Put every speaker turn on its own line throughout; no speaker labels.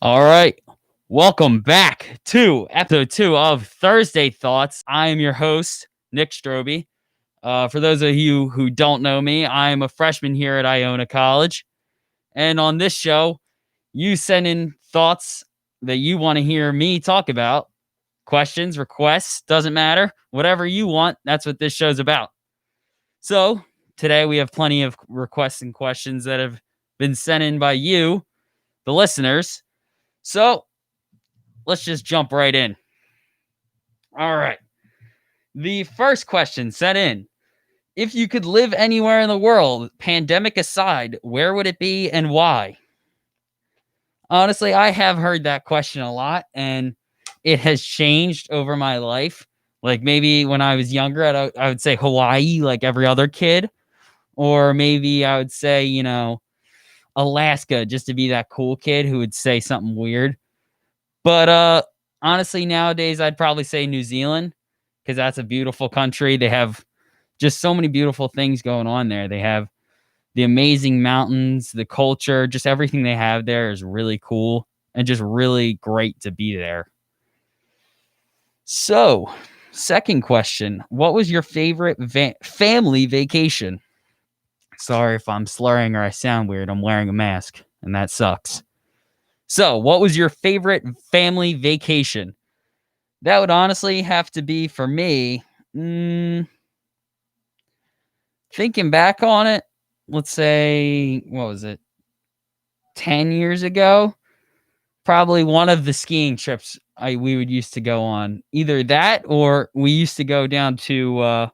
All right. Welcome back to episode 2 of Thursday Thoughts. I am your host, Nick Stroby. For those of you who don't know me, I am a freshman here at Iona College. And on this show, you send in thoughts that you want to hear me talk about. Questions, requests, doesn't matter. Whatever you want, that's what this show's about. So, today we have plenty of requests and questions that have been sent in by you, the listeners. So, let's just jump right in. All right. The first question sent in: if you could live anywhere in the world, pandemic aside, where would it be and why? Honestly, I have heard that question a lot, and it has changed over my life. Like maybe when I was younger, I would say Hawaii, like every other kid. Or maybe I would say, Alaska, just to be that cool kid who would say something weird. But honestly, nowadays, I'd probably say New Zealand because that's a beautiful country. They have just so many beautiful things going on there. They have the amazing mountains, the culture, just everything they have there is really cool and just really great to be there. So, second question: what was your favorite family vacation? Sorry if I'm slurring or I sound weird. I'm wearing a mask, and that sucks. So, what was your favorite family vacation? That would honestly have to be for me. Thinking back on it, let's say, what was it? 10 years ago? Probably one of the skiing trips we would used to go on. Either that or we used to go down to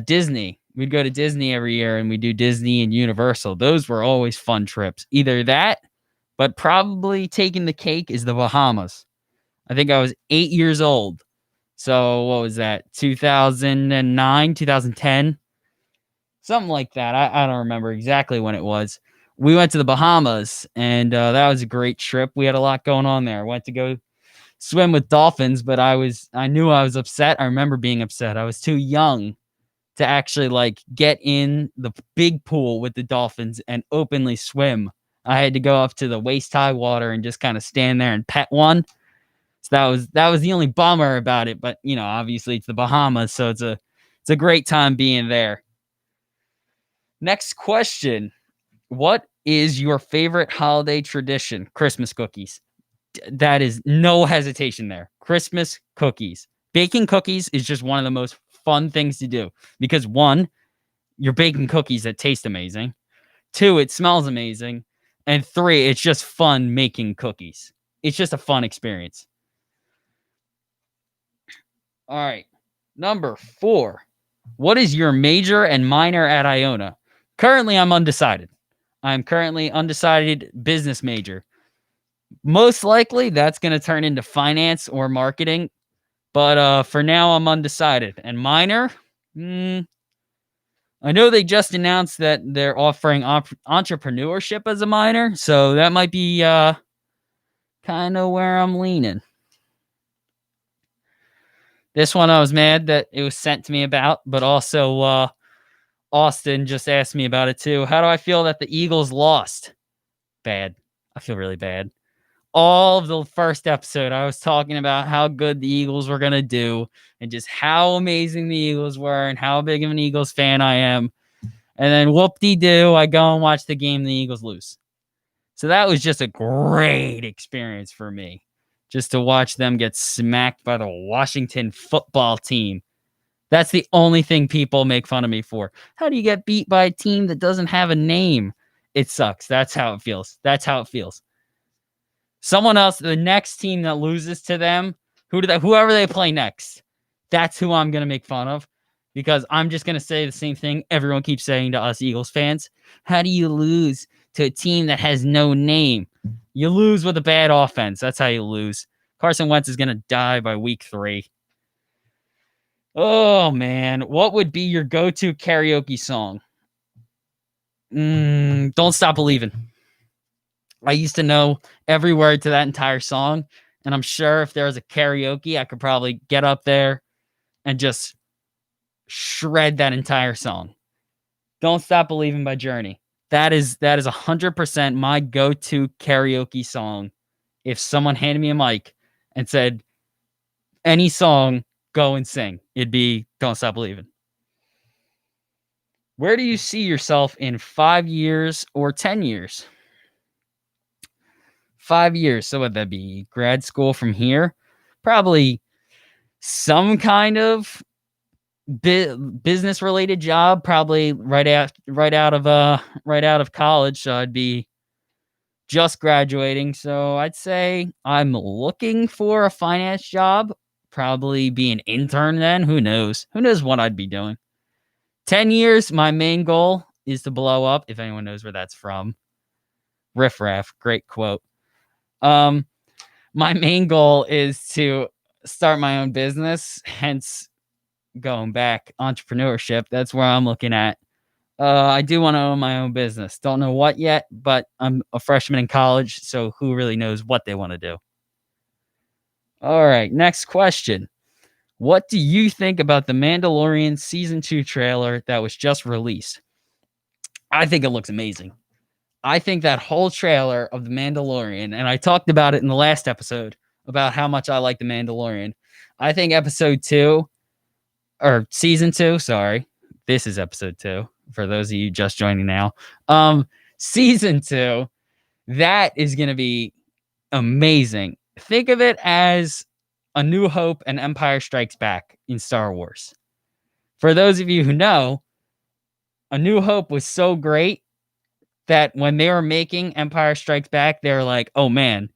Disney. We'd go to Disney every year and we do Disney and Universal. Those were always fun trips. Either that, but probably taking the cake is the Bahamas. I think I was 8 years old. So what was that? 2009, 2010? Something like that. I don't remember exactly when it was. We went to the Bahamas, and that was a great trip. We had a lot going on there. Went to go swim with dolphins, but I knew I was upset. I remember being upset. I was too young to actually get in the big pool with the dolphins and openly swim. I had to go up to the waist high water and just kind of stand there and pet one. So that was the only bummer about it. But obviously it's the Bahamas, so it's a great time being there. Next question: what is your favorite holiday tradition? Christmas cookies. That is no hesitation there. Christmas cookies. Baking cookies is just one of the most fun things to do because one, you're baking cookies that taste amazing. Two, it smells amazing. And three, it's just fun making cookies. It's just a fun experience. All right. Number 4. What is your major and minor at Iona? Currently, I'm undecided. I'm currently undecided business major. Most likely, that's going to turn into finance or marketing. But for now, I'm undecided. And minor? I know they just announced that they're offering entrepreneurship as a minor. So that might be kind of where I'm leaning. This one I was mad that it was sent to me about, but also Austin just asked me about it too. How do I feel that the Eagles lost? Bad. I feel really bad. All of the first episode, I was talking about how good the Eagles were going to do and just how amazing the Eagles were and how big of an Eagles fan I am. And then whoop-de-doo, I go and watch the game, the Eagles lose. So that was just a great experience for me, just to watch them get smacked by the Washington football team. That's the only thing people make fun of me for. How do you get beat by a team that doesn't have a name? It sucks. That's how it feels. That's how it feels. Someone else, the next team that loses to them, whoever they play next, that's who I'm going to make fun of because I'm just going to say the same thing everyone keeps saying to us Eagles fans. How do you lose to a team that has no name? You lose with a bad offense. That's how you lose. Carson Wentz is going to die by week 3. Oh, man. What would be your go-to karaoke song? Don't Stop Believing. I used to know every word to that entire song, and I'm sure if there was a karaoke, I could probably get up there and just shred that entire song. Don't Stop Believing by Journey. That is 100% my go-to karaoke song. If someone handed me a mic and said, any song, go and sing, it'd be Don't Stop Believing. Where do you see yourself in 5 years or 10 years? 5 years. So would that be grad school from here? Probably some kind of business related job, probably right out of college. So I'd be just graduating. So I'd say I'm looking for a finance job, probably be an intern then. Who knows? Who knows what I'd be doing? 10 years, my main goal is to blow up. If anyone knows where that's from. Riff Raff, great quote. My main goal is to start my own business, hence going back entrepreneurship. That's where I'm looking at. I do want to own my own business. Don't know what yet, but I'm a freshman in college, so who really knows what they want to do? All right, next question. What do you think about the Mandalorian Season 2 trailer that was just released? I think it looks amazing. I think that whole trailer of The Mandalorian, and I talked about it in the last episode about how much I like The Mandalorian. I think episode 2, or season 2, sorry. This is episode 2, for those of you just joining now. Season 2, that is going to be amazing. Think of it as A New Hope and Empire Strikes Back in Star Wars. For those of you who know, A New Hope was so great that when they were making Empire Strikes Back, they were like, oh man,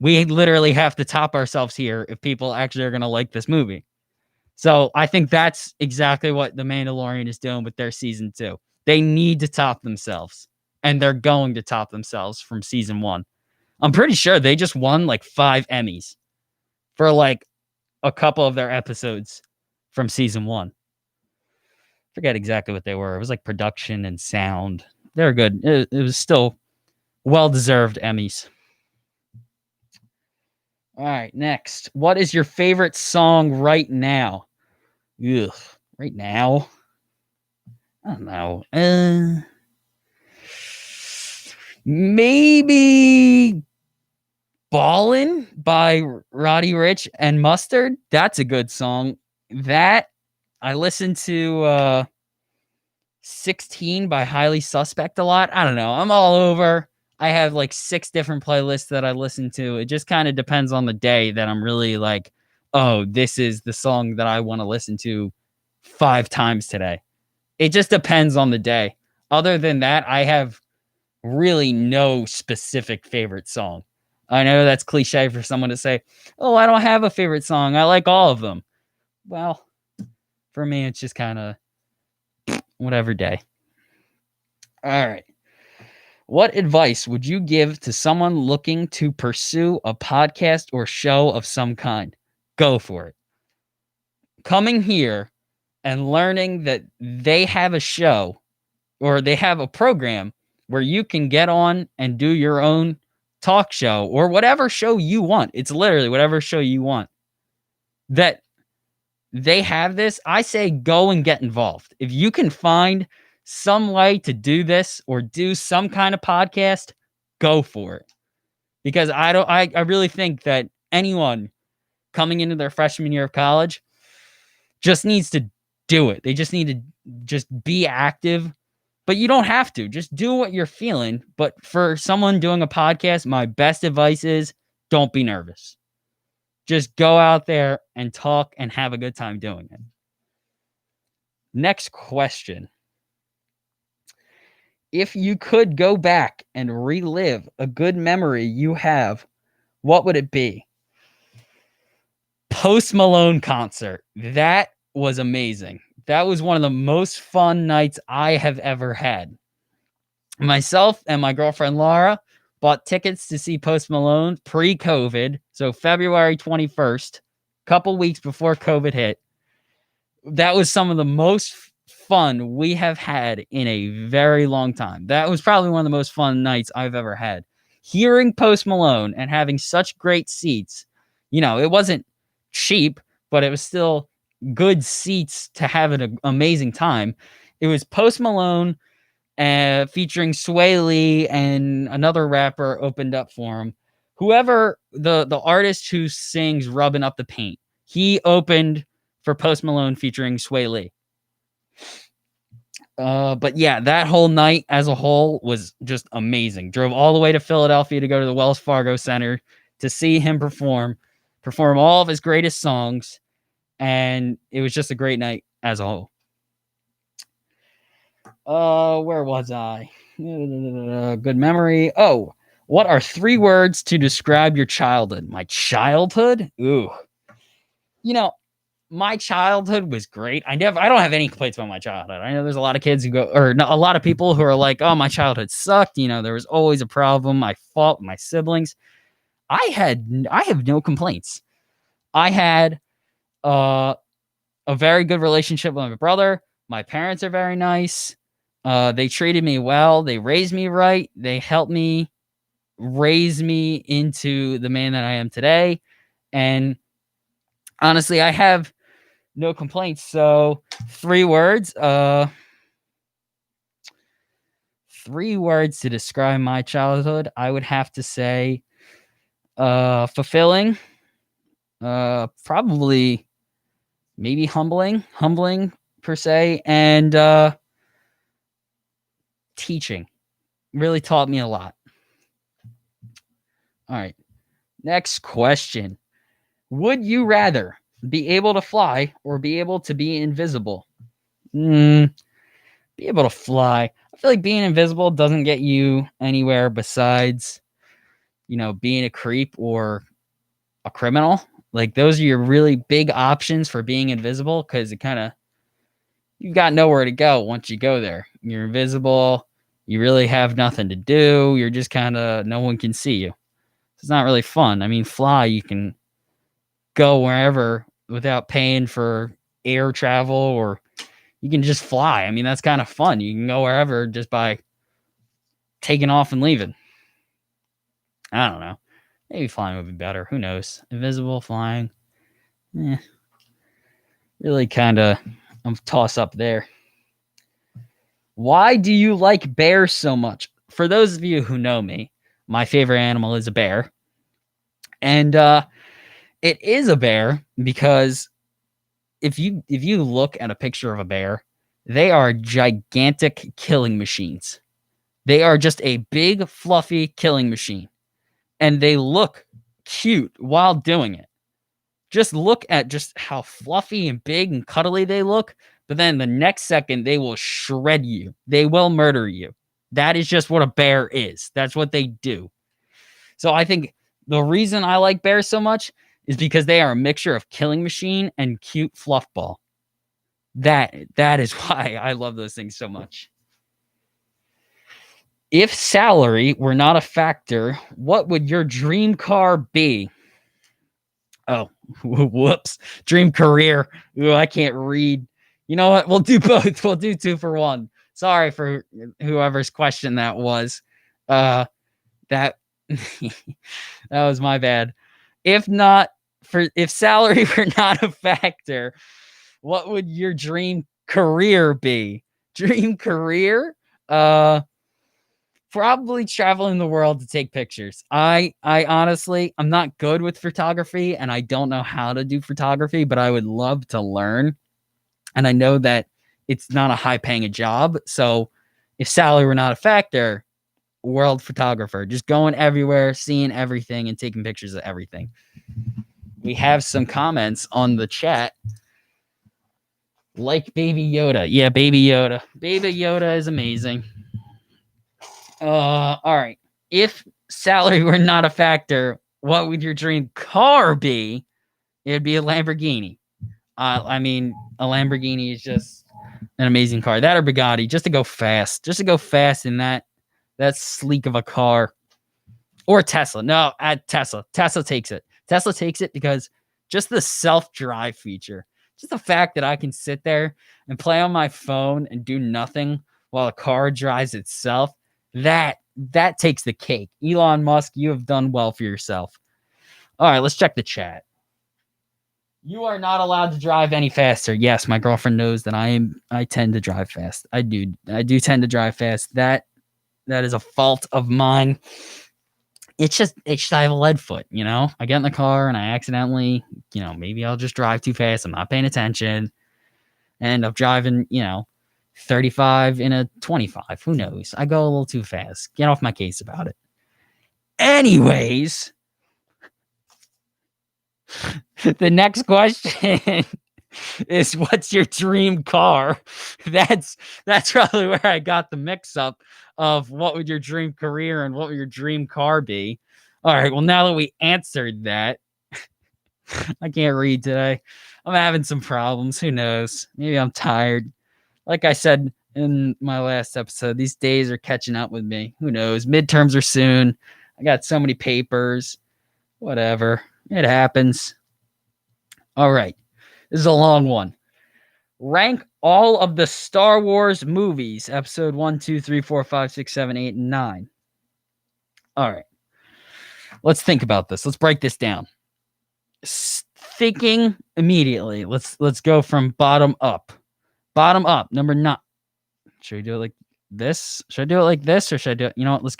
we literally have to top ourselves here if people actually are going to like this movie. So I think that's exactly what The Mandalorian is doing with their season 2. They need to top themselves, and they're going to top themselves from season 1. I'm pretty sure they just won like 5 Emmys for like a couple of their episodes from season 1. Forget exactly what they were. It was like production and sound. They're good. It was still well-deserved Emmys. All right, next. What is your favorite song right now? Ugh, right now? I don't know. Maybe Ballin' by Roddy Ricch and Mustard. That's a good song. That I listen to 16 by Highly Suspect a lot. I don't know. I'm all over. I have like 6 different playlists that I listen to. It just kind of depends on the day that I'm really like, oh, this is the song that I want to listen to 5 times today. It just depends on the day. Other than that, I have really no specific favorite song. I know that's cliche for someone to say, oh, I don't have a favorite song. I like all of them. Well, for me, it's just kind of whatever day. All right. What advice would you give to someone looking to pursue a podcast or show of some kind? Go for it. Coming here and learning that they have a show or they have a program where you can get on and do your own talk show or whatever show you want. It's literally whatever show you want. That they have this, I say go and get involved. If you can find some way to do this or do some kind of podcast, go for it. Because I really think that anyone coming into their freshman year of college just needs to do it. They just need to just be active. But you don't have to. Just do what you're feeling. But for someone doing a podcast, my best advice is don't be nervous. Just go out there and talk and have a good time doing it. Next question. If you could go back and relive a good memory you have, what would it be? Post Malone concert. That was amazing. That was one of the most fun nights I have ever had. Myself and my girlfriend Laura bought tickets to see Post Malone pre-COVID, so February 21st, couple weeks before COVID hit. That was some of the most fun we have had in a very long time. That was probably one of the most fun nights I've ever had. Hearing Post Malone and having such great seats, it wasn't cheap, but it was still good seats to have an amazing time. It was Post Malone featuring Sway Lee and another rapper opened up for him. Whoever the artist who sings "Rubbing Up the Paint," he opened for Post Malone featuring Sway Lee. But yeah, that whole night as a whole was just amazing. Drove all the way to Philadelphia to go to the Wells Fargo Center to see him perform all of his greatest songs, and it was just a great night as a whole. Where was I? Good memory. Oh, what are 3 words to describe your childhood? My childhood? Ooh. You know, my childhood was great. I don't have any complaints about my childhood. I know there's a lot of kids who go, or no, a lot of people who are like, "Oh, my childhood sucked." There was always a problem. I fought with my siblings. I have no complaints. I had a very good relationship with my brother. My parents are very nice. They treated me well. They raised me right. They helped me raise me into the man that I am today. And honestly, I have no complaints. So 3 words. 3 words to describe my childhood. I would have to say fulfilling. Probably maybe humbling per se, and teaching. Really taught me a lot. All right. Next question. Would you rather be able to fly or be able to be invisible? Be able to fly. I feel like being invisible doesn't get you anywhere besides, being a creep or a criminal. Like, those are your really big options for being invisible, because you've got nowhere to go once you go there. You're invisible. You really have nothing to do. You're just no one can see you. It's not really fun. I mean, fly, you can go wherever without paying for air travel, or you can just fly. I mean, that's kind of fun. You can go wherever just by taking off and leaving. I don't know. Maybe flying would be better. Who knows? Invisible, flying. Really I'm toss up there. Why do you like bears so much? For those of you who know me, my favorite animal is a bear. And it is a bear because if you look at a picture of a bear, they are gigantic killing machines. They are just a big, fluffy killing machine. And they look cute while doing it. Just look at just how fluffy and big and cuddly they look. But then the next second, they will shred you. They will murder you. That is just what a bear is. That's what they do. So I think the reason I like bears so much is because they are a mixture of killing machine and cute fluff ball. That is why I love those things so much. If salary were not a factor, what would your dream car be? Oh, whoops. Dream career. Ooh, I can't read. You know what? We'll do both. We'll do 2 for 1. Sorry for whoever's question that was. That that was my bad. If salary were not a factor, what would your dream career be? Dream career? Probably traveling the world to take pictures. I honestly, I'm not good with photography, and I don't know how to do photography, but I would love to learn. And I know that it's not a high-paying job. So if salary were not a factor, world photographer, just going everywhere, seeing everything, and taking pictures of everything. We have some comments on the chat. Like Baby Yoda. Yeah, Baby Yoda. Baby Yoda is amazing. All right. If salary were not a factor, what would your dream car be? It'd be a Lamborghini. I mean, a Lamborghini is just an amazing car. That or Bugatti, just to go fast. Just to go fast in that sleek of a car. Or Tesla. No, at Tesla. Tesla takes it. Tesla takes it because just the self-drive feature. Just the fact that I can sit there and play on my phone and do nothing while a car drives itself. That takes the cake. Elon Musk, you have done well for yourself. All right, let's check the chat. You are not allowed to drive any faster. Yes, my girlfriend knows that I tend to drive fast. I do tend to drive fast. That is a fault of mine. It's just I have a lead foot, you know? I get in the car and I accidentally, maybe I'll just drive too fast. I'm not paying attention. And I'm driving, 35 in a 25. Who knows? I go a little too fast. Get off my case about it. Anyways, the next question is, what's your dream car? That's probably where I got the mix up of what would your dream career and what would your dream car be. All right, well, now that we answered that, I can't read today. I'm having some problems. Who knows? Maybe I'm tired. Like I said in my last episode, these days are catching up with me. Who knows? Midterms are soon. I got so many papers. Whatever. It happens. All right. This is a long one. Rank all of the Star Wars movies. Episode 1, 2, 3, 4, 5, 6, 7, 8, and 9. All right. Let's think about this. Let's break this down. Thinking immediately. Let's go from bottom up. Bottom up, number 9. Should we do it like this? Should I do it like this, or should I do it? You know what? Let's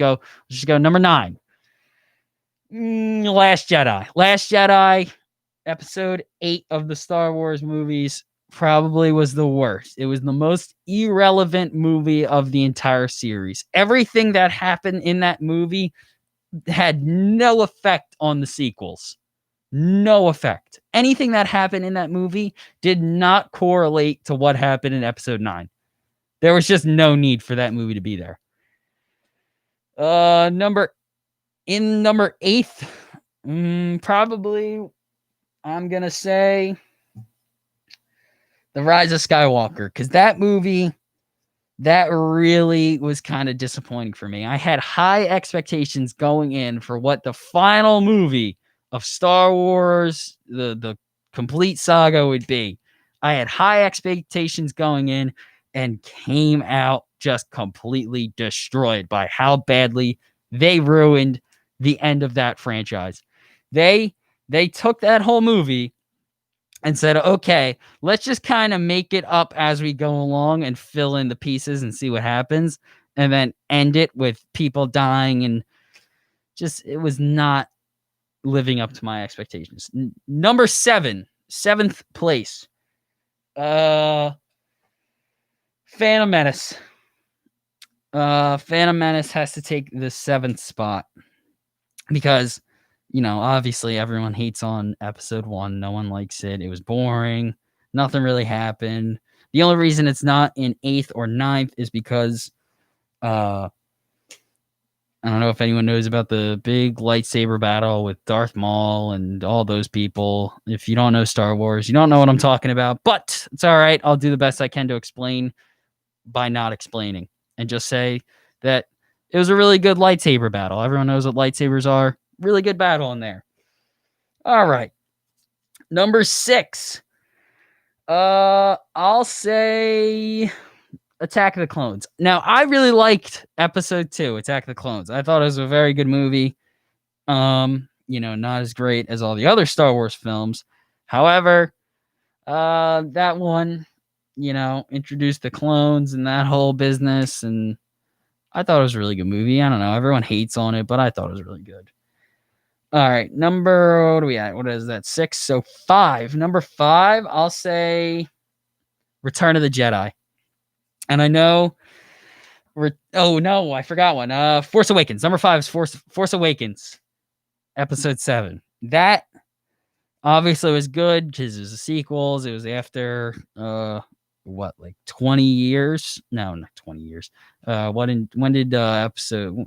just go number 9. Last Jedi. Last Jedi, episode 8 of the Star Wars movies, probably was the worst. It was the most irrelevant movie of the entire series. Everything that happened in that movie had no effect on the sequels. No effect. Anything that happened in that movie did not correlate to what happened in episode 9. There was just no need for that movie to be there. Number 8th, probably, I'm going to say The Rise of Skywalker, because that movie, that really was kind of disappointing for me. I had high expectations going in for what the final movie of Star Wars, the complete saga, would be. I had high expectations going in and came out just completely destroyed by how badly they ruined the end of that franchise. They took that whole movie and said, okay, let's just kind of make it up as we go along and fill in the pieces and see what happens, and then end it with people dying, and just, it was not living up to my expectations. Number 7, 7th place. Phantom Menace. Phantom Menace has to take the 7th spot because, obviously everyone hates on episode 1. No one likes it. It was boring. Nothing really happened. The only reason it's not in 8th or 9th is because, I don't know if anyone knows about the big lightsaber battle with Darth Maul and all those people. If you don't know Star Wars, you don't know what I'm talking about, but it's all right. I'll do the best I can to explain by not explaining, and just say that it was a really good lightsaber battle. Everyone knows what lightsabers are. Really good battle in there. All right. Number 6. I'll say Attack of the Clones. Now, I really liked episode 2, Attack of the Clones. I thought it was a very good movie. Not as great as all the other Star Wars films. However, that one, introduced the clones and that whole business, and I thought it was a really good movie. I don't know. Everyone hates on it, but I thought it was really good. All right, what are we at? What is that? 6? So 5. Number 5, I'll say Return of the Jedi. And I know, oh no, I forgot one. Force Awakens. Number 5 is Force Awakens, episode 7. That obviously was good because it was the sequels. It was after, 20 years? No, not 20 years. When did episode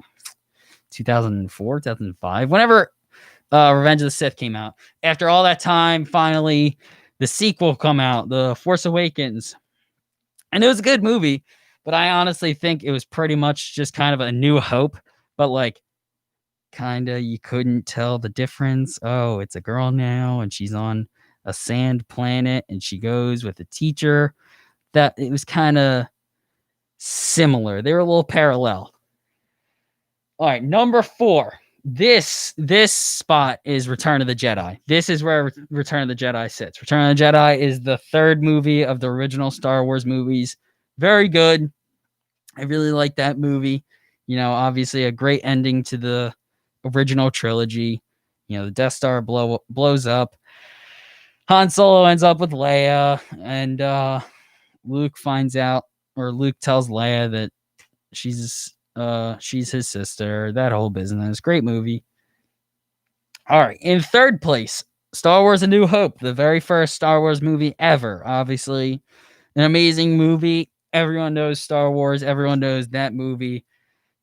2004, 2005? Whenever Revenge of the Sith came out. After all that time, finally, the sequel come out, The Force Awakens. And it was a good movie, but I honestly think it was pretty much just kind of a New Hope, but you couldn't tell the difference. Oh, it's a girl now, and she's on a sand planet, and she goes with a teacher. That it was kind of similar. They were a little parallel. All right, number 4. This spot is Return of the Jedi. This is where Return of the Jedi sits. Return of the Jedi is the third movie of the original Star Wars movies. Very good. I really like that movie. You know, obviously a great ending to the original trilogy. You know, the Death Star blows up. Han Solo ends up with Leia, and Luke finds out, or Luke tells Leia that she's his sister. That whole business. Great movie. All right, in third place, Star Wars: A New Hope, the very first Star Wars movie ever. Obviously, an amazing movie. Everyone knows Star Wars. Everyone knows that movie.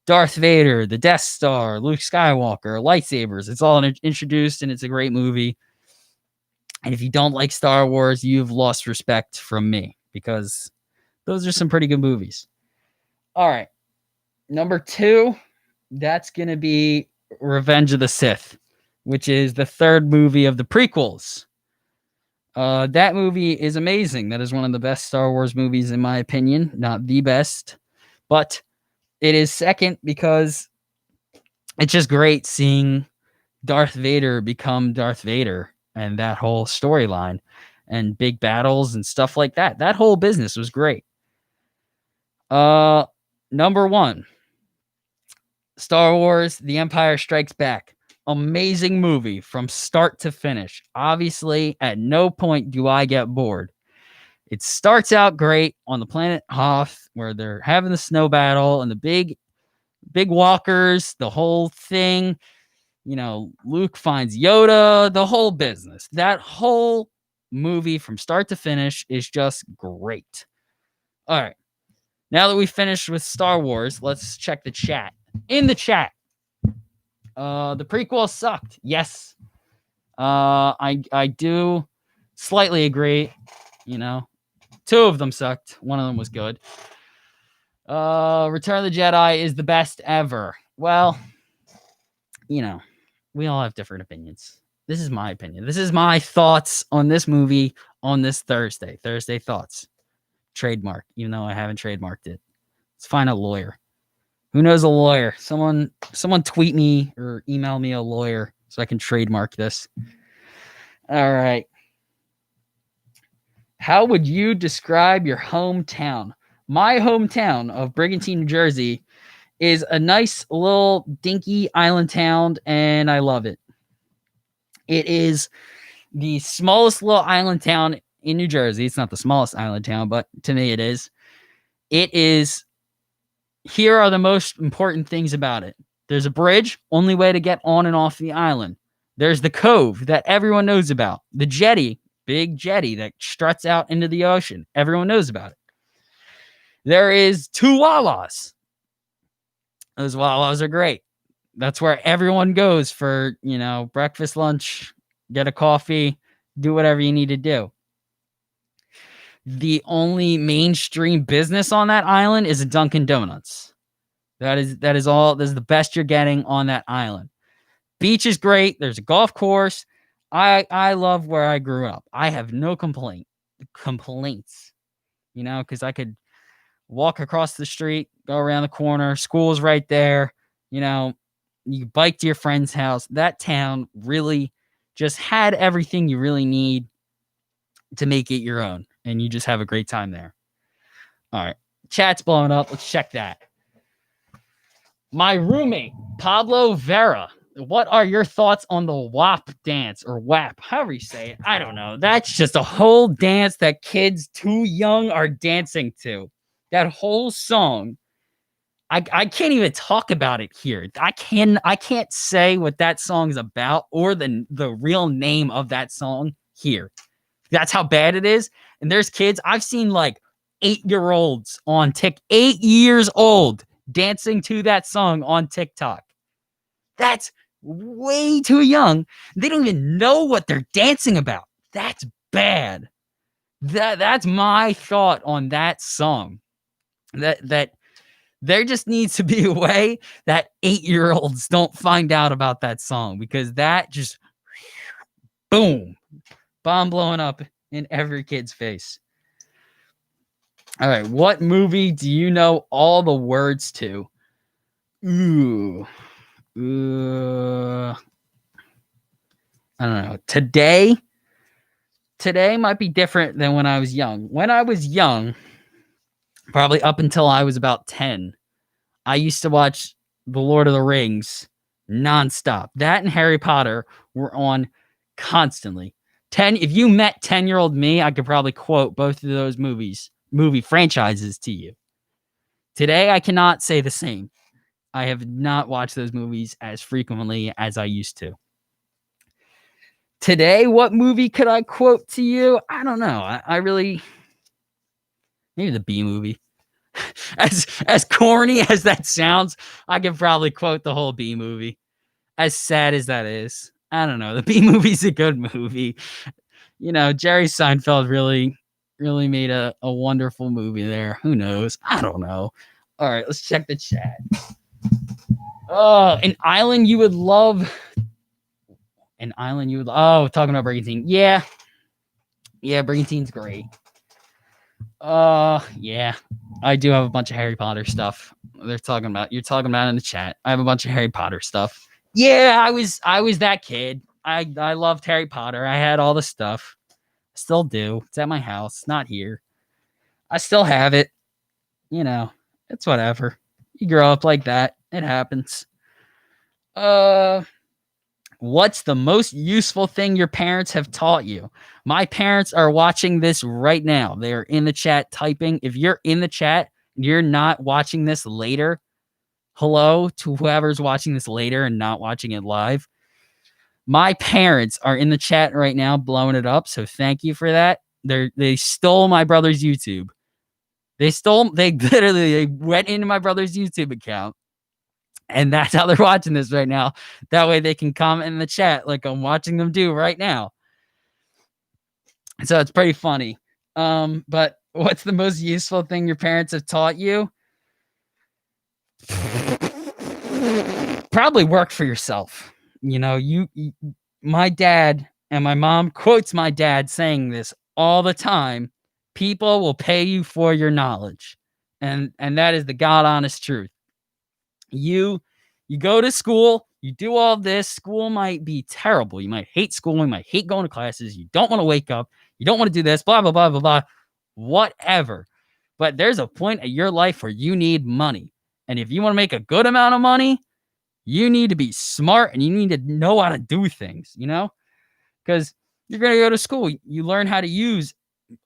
Darth Vader, the Death Star, Luke Skywalker, lightsabers. It's all introduced, and it's a great movie. And if you don't like Star Wars, you've lost respect from me, because those are some pretty good movies. All right. Number 2, that's going to be Revenge of the Sith, which is the third movie of the prequels. That movie is amazing. That is one of the best Star Wars movies, in my opinion. Not the best, but it is second because it's just great seeing Darth Vader become Darth Vader, and that whole storyline and big battles and stuff like that. That whole business was great. Number 1, Star Wars: The Empire Strikes Back. Amazing movie from start to finish. Obviously, at no point do I get bored. It starts out great on the planet Hoth, where they're having the snow battle and the big walkers, the whole thing. You know, Luke finds Yoda, the whole business. That whole movie from start to finish is just great. All right. Now that we finished with Star Wars, let's check the chat. In the chat, the prequel sucked. Yes. I do slightly agree. You know, 2 of them sucked. One of them was good. Return of the Jedi is the best ever. Well, you know, we all have different opinions. This is my opinion. This is my thoughts on this movie on this Thursday. Thursday thoughts. Trademark, even though I haven't trademarked it. Let's find a lawyer. Who knows a lawyer? Someone tweet me or email me a lawyer so I can trademark this. All right. How would you describe your hometown? My hometown of Brigantine, New Jersey is a nice little dinky island town, and I love it. It is the smallest little island town in New Jersey. It's not the smallest island town, but to me it is. It is. Here are the most important things about it. There's a bridge, only way to get on and off the island. There's the cove that everyone knows about. The jetty, big jetty that struts out into the ocean. Everyone knows about it. There is 2 Wawas. Those Wawas are great. That's where everyone goes for, you know, breakfast, lunch, get a coffee, do whatever you need to do. The only mainstream business on that island is a Dunkin' Donuts. That is all. That is the best you're getting on that island. Beach is great. There's a golf course. I love where I grew up. I have no complaints, you know, because I could walk across the street, go around the corner. School's right there. You know, you bike to your friend's house. That town really just had everything you really need to make it your own, and you just have a great time there. All right. Chat's blowing up. Let's check that. My roommate, Pablo Vera. What are your thoughts on the WAP dance, or WAP, however you say it? I don't know. That's just a whole dance that kids too young are dancing to. That whole song. I can't even talk about it here. I can't say what that song is about or the real name of that song here. That's how bad it is. And there's kids. I've seen like 8-year-olds on 8 years old dancing to that song on TikTok. That's way too young. They don't even know what they're dancing about. That's bad. That's my thought on that song. That there just needs to be a way that 8-year-olds don't find out about that song, because that just boom, bomb blowing up in every kid's face. All right, what movie do you know all the words to? Ooh, I don't know. Today might be different than when I was young. When I was young, probably up until I was about 10, I used to watch The Lord of the Rings nonstop. That and Harry Potter were on constantly. If you met 10-year-old me, I could probably quote both of those movie franchises to you. Today, I cannot say the same. I have not watched those movies as frequently as I used to. Today, what movie could I quote to you? I don't know. I really... Maybe the B movie. As corny as that sounds, I could probably quote the whole B movie. As sad as that is. I don't know. The B movie's a good movie. You know, Jerry Seinfeld really made a wonderful movie there. Who knows? I don't know. All right, let's check the chat. Oh, an island you would love. An island you would... Oh, talking about Brigantine. Yeah. Yeah, Brigantine's great. Yeah. I do have a bunch of Harry Potter stuff. You're talking about in the chat. I have a bunch of Harry Potter stuff. Yeah, I was that kid. I loved Harry Potter. I had all the stuff. Still do. It's at my house, not here. I still have it. You know, it's whatever. You grow up like that. It happens. What's the most useful thing your parents have taught you? My parents are watching this right now. They're in the chat typing. If you're in the chat, you're not watching this later. Hello to whoever's watching this later and not watching it live. My parents are in the chat right now blowing it up, so thank you for that. They stole my brother's YouTube. They literally went into my brother's YouTube account, and that's how they're watching this right now. That way they can comment in the chat like I'm watching them do right now. So it's pretty funny. But what's the most useful thing your parents have taught you? Probably work for yourself. You know, my dad and my mom quotes my dad saying this all the time. People will pay you for your knowledge. And that is the God honest truth. You go to school, you do all this. School might be terrible. You might hate school. You might hate going to classes. You don't want to wake up. You don't want to do this, blah, blah, blah, blah, blah, whatever. But there's a point in your life where you need money. And if you want to make a good amount of money, you need to be smart and you need to know how to do things, you know, because you're going to go to school. You learn how to use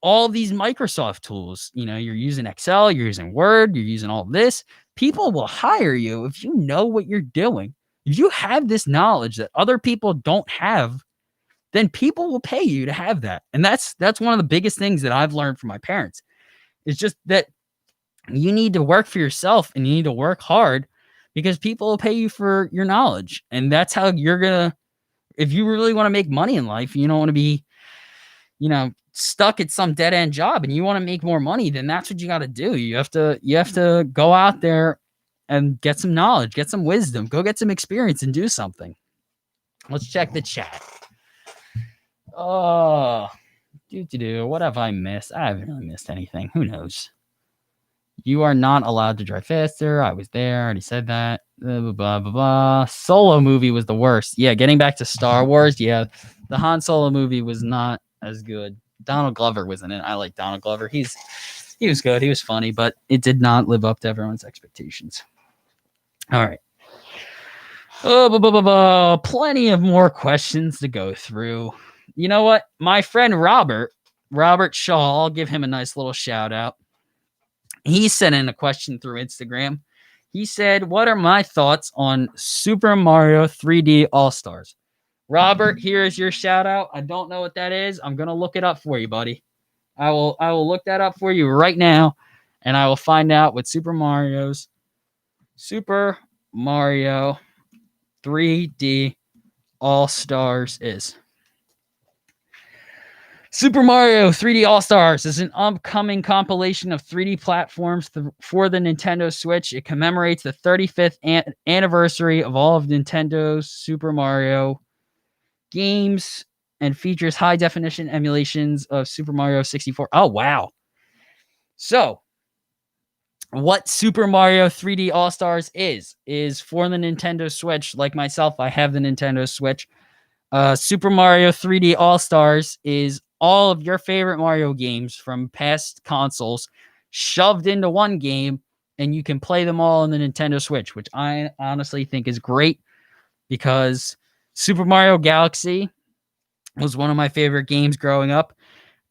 all these Microsoft tools. You know, you're using Excel, you're using Word, you're using all this. People will hire you if you know what you're doing. If you have this knowledge that other people don't have, then people will pay you to have that. And that's one of the biggest things that I've learned from my parents. It's just that you need to work for yourself and you need to work hard because people will pay you for your knowledge. And that's how you're going to, if you really want to make money in life, you don't want to be, you know, stuck at some dead end job and you want to make more money, then that's what you got to do. You have to go out there and get some knowledge, get some wisdom, go get some experience and do something. Let's check the chat. Oh, what have I missed? I haven't really missed anything. Who knows? You are not allowed to drive faster. I was there. I already said that. Blah, blah, blah, blah, blah. Solo movie was the worst. Yeah, getting back to Star Wars. Yeah, the Han Solo movie was not as good. Donald Glover was in it. I like Donald Glover. He was good. He was funny, but it did not live up to everyone's expectations. All right. Plenty of more questions to go through. You know what? My friend Robert Shaw, I'll give him a nice little shout out. He sent in a question through Instagram. He said, what are my thoughts on Super Mario 3D All-Stars? Robert, here is your shout out. I don't know what that is. I'm going to look it up for you, buddy. I will look that up for you right now, and I will find out what Super Mario 3D All-Stars is. Super Mario 3D All-Stars is an upcoming compilation of 3D platforms for the Nintendo Switch. It commemorates the 35th anniversary of all of Nintendo's Super Mario games and features high-definition emulations of Super Mario 64. Oh, wow. So, what Super Mario 3D All Stars is for the Nintendo Switch. Like myself, I have the Nintendo Switch. Super Mario 3D All Stars is all of your favorite Mario games from past consoles shoved into one game, and you can play them all on the Nintendo Switch, which I honestly think is great because Super Mario Galaxy was one of my favorite games growing up,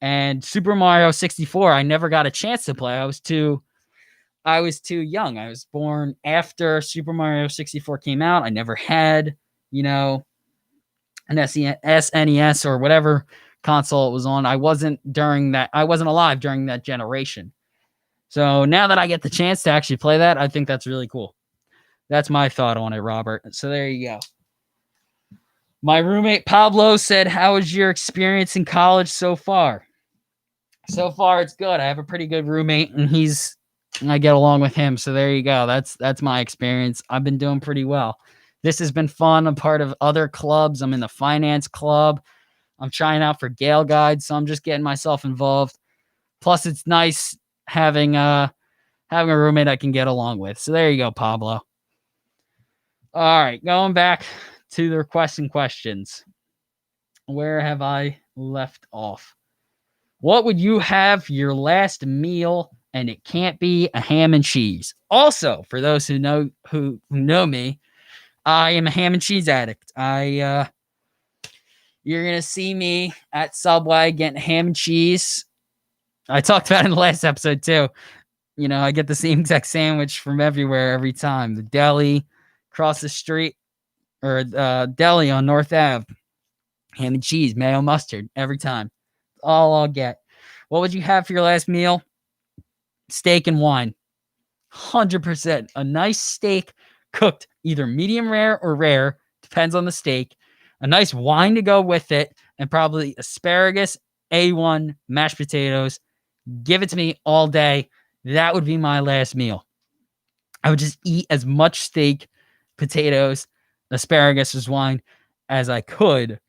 and Super Mario 64 I never got a chance to play. I was too young. I was born after Super Mario 64 came out. I never had, an SNES or whatever console it was on. I wasn't alive during that generation. So now that I get the chance to actually play that, I think that's really cool. That's my thought on it, Robert. So there you go. My roommate Pablo said, "How was your experience in college so far?" So far, it's good. I have a pretty good roommate, and I get along with him. So there you go. That's my experience. I've been doing pretty well. This has been fun. I'm part of other clubs. I'm in the finance club. I'm trying out for Gale Guide, so I'm just getting myself involved. Plus, it's nice having a roommate I can get along with. So there you go, Pablo. All right, going back to the questions. Where have I left off? What would you have for your last meal? And it can't be a ham and cheese. Also, for those who know me, I am a ham and cheese addict. You're gonna see me at Subway getting ham and cheese. I talked about it in the last episode too. I get the same exact sandwich from everywhere every time. The deli across the street, or deli on North Ave. Ham and cheese, mayo, mustard, every time. All I'll get. What would you have for your last meal? Steak and wine. 100%. A nice steak cooked either medium rare or rare, depends on the steak. A nice wine to go with it, and probably asparagus, A1, mashed potatoes. Give it to me all day. That would be my last meal. I would just eat as much steak, potatoes, asparagus, as wine as I could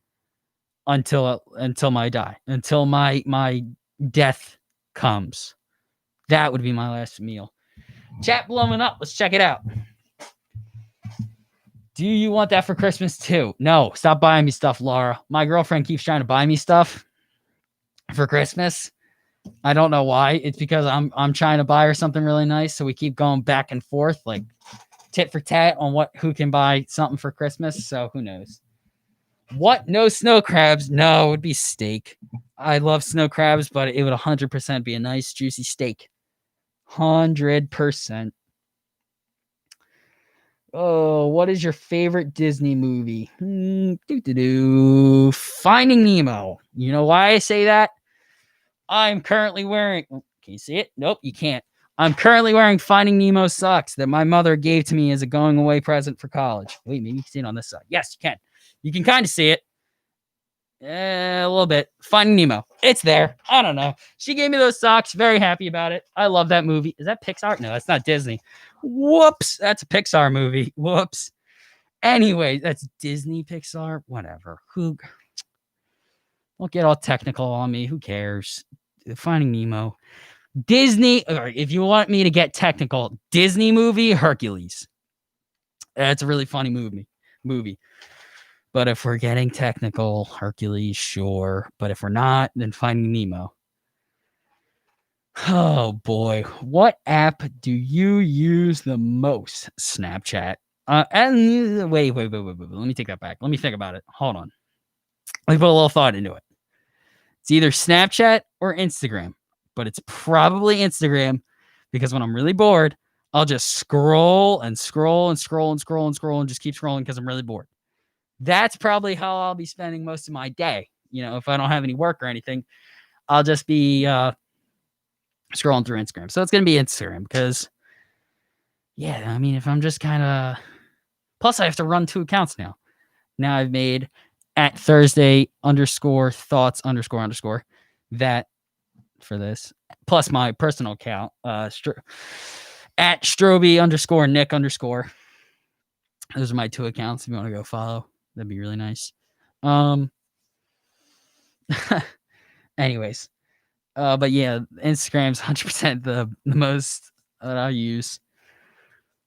until my death comes. That would be my last meal. Chat blowing up. Let's check it out. Do you want that for Christmas too? No, stop buying me stuff, Laura. My girlfriend keeps trying to buy me stuff for Christmas. I don't know why. It's because I'm trying to buy her something really nice, so we keep going back and forth, like tit for tat on who can buy something for Christmas. So who knows? What? No snow crabs? No, it would be steak. I love snow crabs, but it would 100% be a nice juicy steak. 100%. Oh, what is your favorite Disney movie? Finding Nemo. You know why I say that? I'm currently wearing... Can you see it? Nope, you can't. I'm currently wearing Finding Nemo socks that my mother gave to me as a going away present for college. Wait, maybe you can see it on this side. Yes, you can. You can kind of see it. A little bit. Finding Nemo. It's there. I don't know. She gave me those socks. Very happy about it. I love that movie. Is that Pixar? No, that's not Disney. Whoops. That's a Pixar movie. Whoops. Anyway, that's Disney, Pixar. Whatever. Don't get all technical on me. Who cares? Finding Nemo. Disney. All right, if you want me to get technical, Disney movie, Hercules. That's a really funny movie. But if we're getting technical, Hercules, sure. But if we're not, then Finding Nemo. Oh boy, what app do you use the most? Snapchat. And wait. Let me take that back. Let me think about it. Hold on. Let me put a little thought into it. It's either Snapchat or Instagram, but it's probably Instagram because when I'm really bored, I'll just scroll and just keep scrolling because I'm really bored. That's probably how I'll be spending most of my day. If I don't have any work or anything, I'll just be scrolling through Instagram. So it's going to be Instagram because, if I'm just kind of... Plus, I have to run 2 accounts now. Now I've made at Thursday _thoughts_ that for this. Plus my personal account, at Stroby _Nick_. Those are my 2 accounts if you want to go follow. That'd be really nice. Anyways, but yeah, Instagram's 100% the most that I use.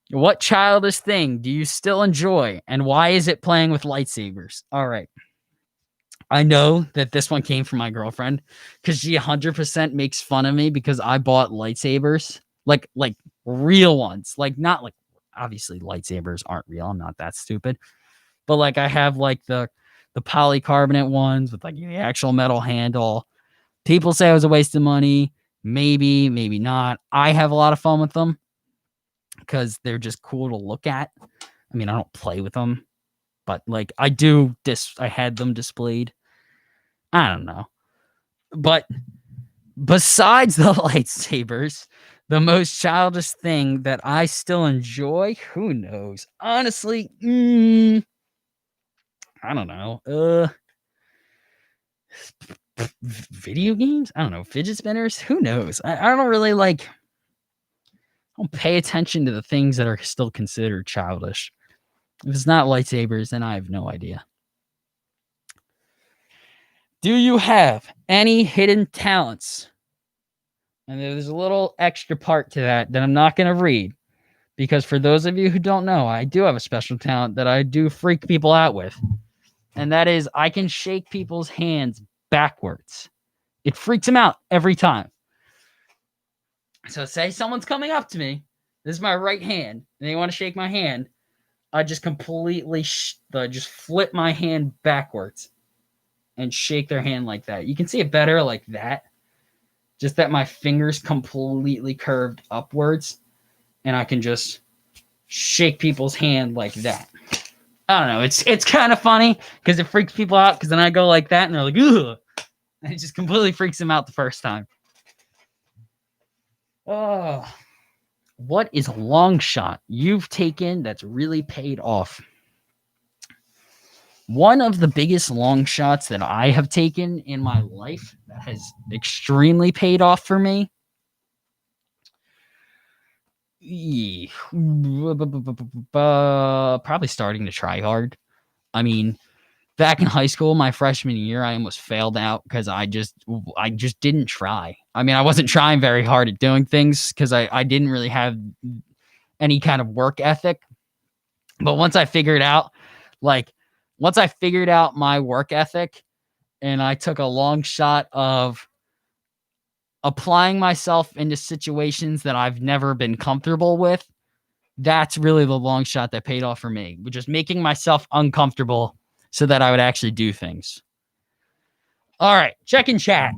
What childish thing do you still enjoy, and why is it playing with lightsabers? All right. I know that this one came from my girlfriend because she 100% makes fun of me because I bought lightsabers, like real ones, like not like obviously lightsabers aren't real. I'm not that stupid, but like I have like the polycarbonate ones with like the actual metal handle. People say it was a waste of money. Maybe, maybe not. I have a lot of fun with them because they're just cool to look at. I mean, I don't play with them, but like I do. I had them displayed. I don't know. But besides the lightsabers, the most childish thing that I still enjoy, who knows? Honestly, I don't know. Video games? I don't know. Fidget spinners? Who knows? I don't really like. I don't pay attention to the things that are still considered childish. If it's not lightsabers, then I have no idea. Do you have any hidden talents? And there's a little extra part to that I'm not going to read. Because for those of you who don't know, I do have a special talent that I do freak people out with. And that is I can shake people's hands backwards. It freaks them out every time. So say someone's coming up to me. This is my right hand. And they want to shake my hand. I just completely just flip my hand backwards and shake their hand like that. You can see it better like that. Just that my fingers completely curved upwards. And I can just shake people's hand like that. I don't know. It's kind of funny because it freaks people out because then I go like that and they're like, ugh. And it just completely freaks them out the first time. Oh, what is a long shot you've taken that's really paid off? One of the biggest long shots that I have taken in my life that has extremely paid off for me. Probably starting to try hard. I mean, back in high school, my freshman year, I almost failed out because I just didn't try. I mean, I wasn't trying very hard at doing things because I didn't really have any kind of work ethic. But once I figured out my work ethic and I took a long shot of applying myself into situations that I've never been comfortable with, that's really the long shot that paid off for me, just making myself uncomfortable so that I would actually do things. All right, check in chat.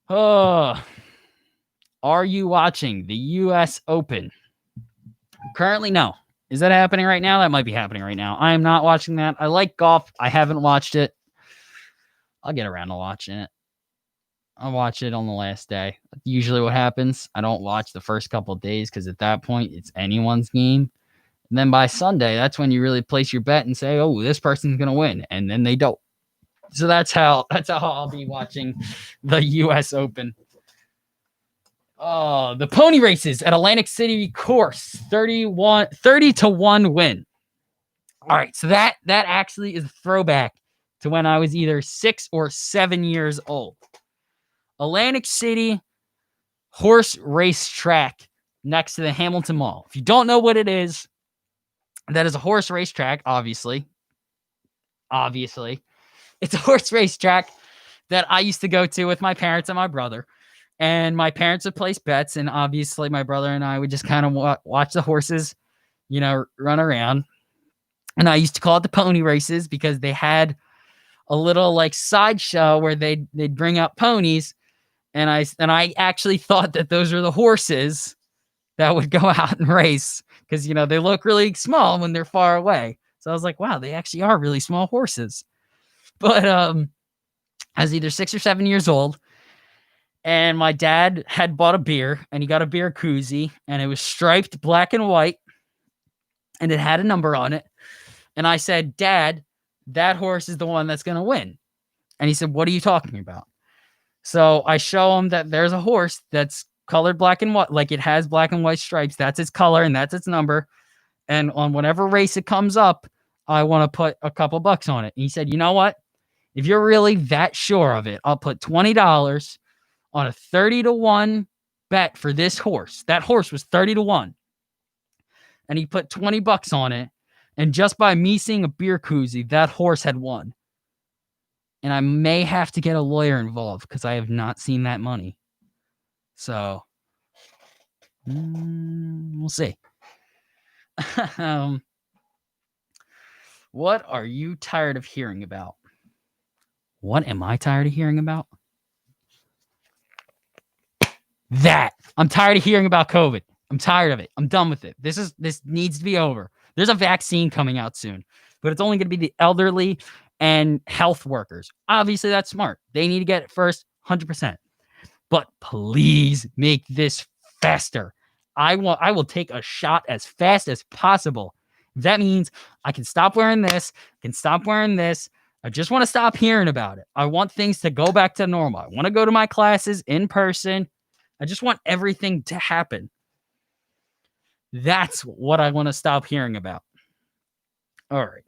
Are you watching the U.S. Open? Currently, no. Is that happening right now? That might be happening right now. I am not watching that. I like golf. I haven't watched it. I'll get around to watching it. I'll watch it on the last day. Usually what happens, I don't watch the first couple of days because at that point, it's anyone's game. And then by Sunday, that's when you really place your bet and say, oh, this person's going to win. And then they don't. So that's how I'll be watching the U.S. Open. Oh, the pony races at Atlantic City course, 30-1 win. All right, so that actually is a throwback to when I was either 6 or 7 years old. Atlantic City horse race track next to the Hamilton Mall. If you don't know what it is, that is a horse race track, obviously. It's a horse race track that I used to go to with my parents and my brother. And my parents would place bets, and obviously my brother and I would just kind of watch the horses, run around. And I used to call it the pony races because they had a little like sideshow where they'd bring out ponies, and I actually thought that those were the horses that would go out and race because they look really small when they're far away. So I was like, wow, they actually are really small horses. But I was either 6 or 7 years old. And my dad had bought a beer, and he got a beer koozie, and it was striped black and white, and it had a number on it. And I said, Dad, that horse is the one that's going to win. And he said, what are you talking about? So I show him that there's a horse that's colored black and white, like it has black and white stripes. That's its color, and that's its number. And on whatever race it comes up, I want to put a couple bucks on it. And he said, you know what? If you're really that sure of it, I'll put $20 on a 30-1 bet for this horse. That horse was 30-1. And he put $20 on it. And just by me seeing a beer koozie, that horse had won. And I may have to get a lawyer involved because I have not seen that money. So, we'll see. What are you tired of hearing about? What am I tired of hearing about? That. I'm tired of hearing about COVID. I'm tired of it. I'm done with it. This needs to be over. There's a vaccine coming out soon, but it's only going to be the elderly and health workers. Obviously, that's smart. They need to get it first, 100%. But please make this faster. I will take a shot as fast as possible. If that means I can stop wearing this, can stop wearing this. I just want to stop hearing about it. I want things to go back to normal. I want to go to my classes in person. I just want everything to happen. That's what I want to stop hearing about. All right.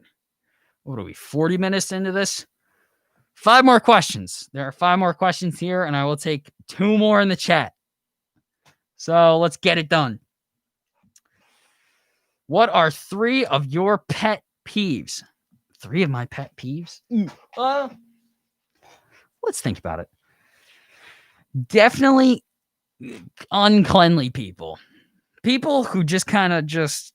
What are we, 40 minutes into this? 5 more questions. There are 5 more questions here, and I will take 2 more in the chat. So let's get it done. What are 3 of your pet peeves? 3 of my pet peeves? Let's think about it. Definitely uncleanly people. People who just kind of just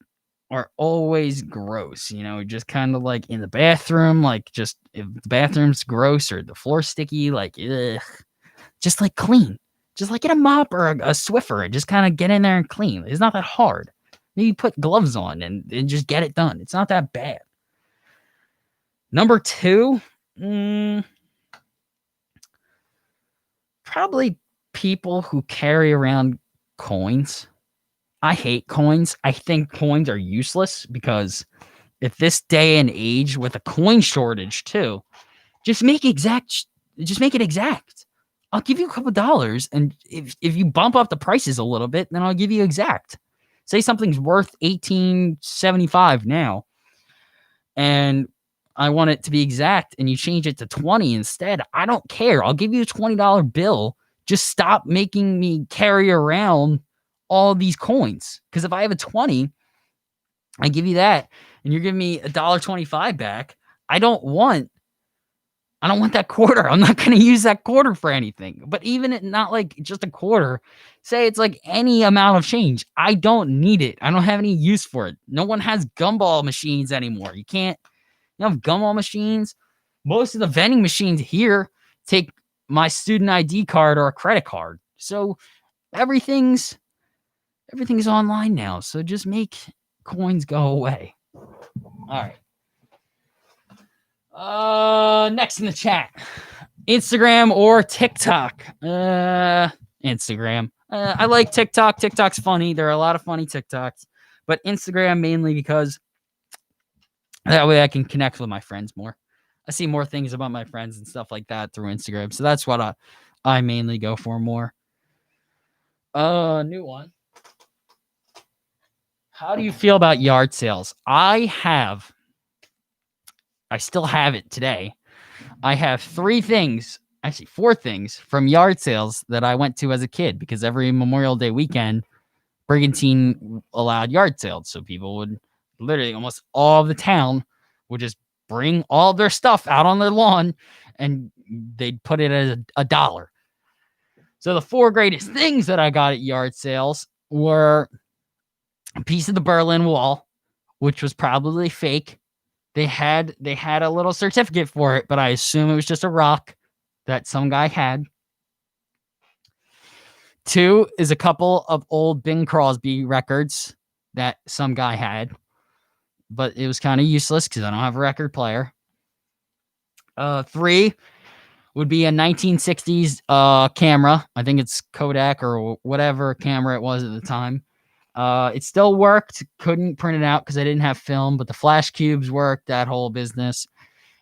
are always gross, just kind of like in the bathroom, like just if the bathroom's gross or the floor sticky, like, ugh, just like clean. Just like get a mop or a Swiffer and just kind of get in there and clean. It's not that hard. Maybe put gloves on and just get it done. It's not that bad. Number 2, probably people who carry around coins. I hate coins. I think coins are useless because at this day and age with a coin shortage too, just make it exact. I'll give you a couple dollars, and if you bump up the prices a little bit, then I'll give you exact. Say something's worth $18.75 now, and I want it to be exact, and you change it to 20 instead. I don't care. I'll give you a $20 bill. Just stop making me carry around all these coins. Because if I have a 20, I give you that, and you're giving me $1.25 back. I don't want that quarter. I'm not going to use that quarter for anything. But even it not like just a quarter, say it's like any amount of change. I don't need it. I don't have any use for it. No one has gumball machines anymore. You have gumball machines. Most of the vending machines here take my student ID card or a credit card. So everything's online now. So just make coins go away. All right. Next in the chat, Instagram or TikTok? Instagram. I like TikTok. TikTok's funny. There are a lot of funny TikToks, but Instagram mainly because that way I can connect with my friends more. I see more things about my friends and stuff like that through Instagram. So that's what I mainly go for more. New one. How do you feel about yard sales? I still have it today. I have 4 things from yard sales that I went to as a kid because every Memorial Day weekend, Brigantine allowed yard sales. So people would literally almost all of the town would just bring all their stuff out on their lawn and they'd put it at $1. So the 4 greatest things that I got at yard sales were a piece of the Berlin Wall, which was probably fake. They had a little certificate for it, but I assume it was just a rock that some guy had. 2 is a couple of old Bing Crosby records that some guy had, but it was kind of useless because I don't have a record player. 3 would be a 1960s camera. I think it's Kodak or whatever camera it was at the time. It still worked. Couldn't print it out because I didn't have film, but the flash cubes worked, that whole business.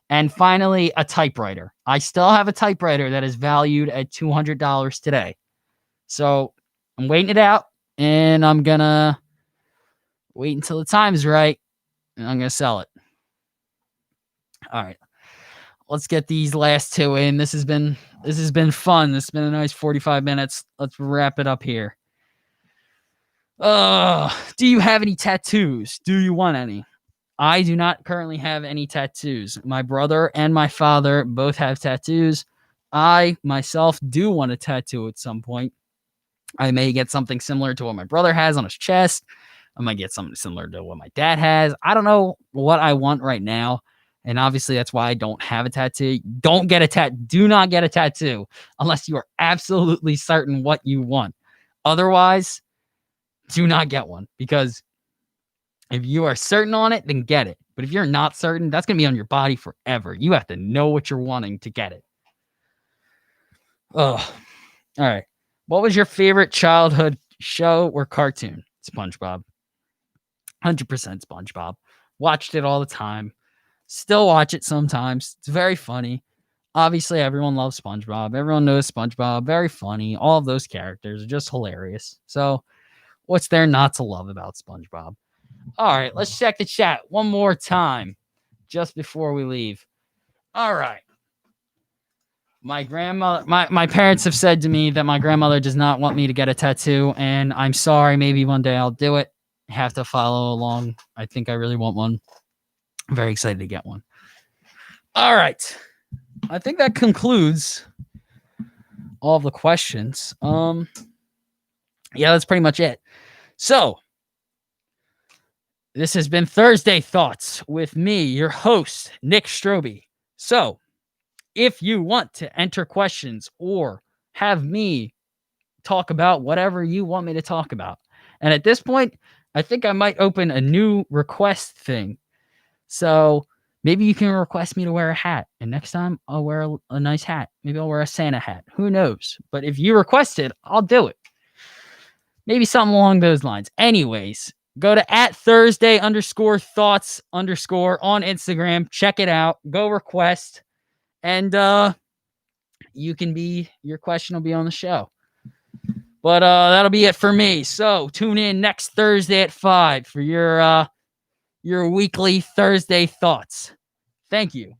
And finally, a typewriter. I still have a typewriter that is valued at $200 today. So I'm waiting it out, and I'm going to wait until the time's right, and I'm going to sell it. All right. Let's get these last 2 in. This has been fun. This has been a nice 45 minutes. Let's wrap it up here. Do you have any tattoos? Do you want any? I do not currently have any tattoos. My brother and my father both have tattoos. I myself do want a tattoo at some point. I may get something similar to what my brother has on his chest. I might get something similar to what my dad has. I don't know what I want right now. And obviously, that's why I don't have a tattoo. Don't get a tattoo. Do not get a tattoo unless you are absolutely certain what you want. Otherwise, do not get one, because if you are certain on it, then get it. But if you're not certain, that's going to be on your body forever. You have to know what you're wanting to get it. Oh, all right. What was your favorite childhood show or cartoon? SpongeBob. 100% SpongeBob. Watched it all the time. Still watch it sometimes. It's very funny. Obviously, everyone loves SpongeBob. Everyone knows SpongeBob. Very funny. All of those characters are just hilarious. So, what's there not to love about SpongeBob? All right, let's check the chat one more time just before we leave. All right. My grandmother, my parents have said to me that my grandmother does not want me to get a tattoo, and I'm sorry. Maybe one day I'll do it. Have to follow along. I think I really want one. I'm very excited to get one. All right. I think that concludes all of the questions. Yeah, that's pretty much it. So, this has been Thursday Thoughts with me, your host, Nick Strobe. So, if you want to enter questions or have me talk about whatever you want me to talk about, and at this point, I think I might open a new request thing. So, maybe you can request me to wear a hat, and next time I'll wear a nice hat. Maybe I'll wear a Santa hat. Who knows? But if you request it, I'll do it. Maybe something along those lines. Anyways, go to @Thursday_thoughts_ on Instagram. Check it out. Go request. And your question will be on the show. But that'll be it for me. So tune in next Thursday at 5 for your weekly Thursday Thoughts. Thank you.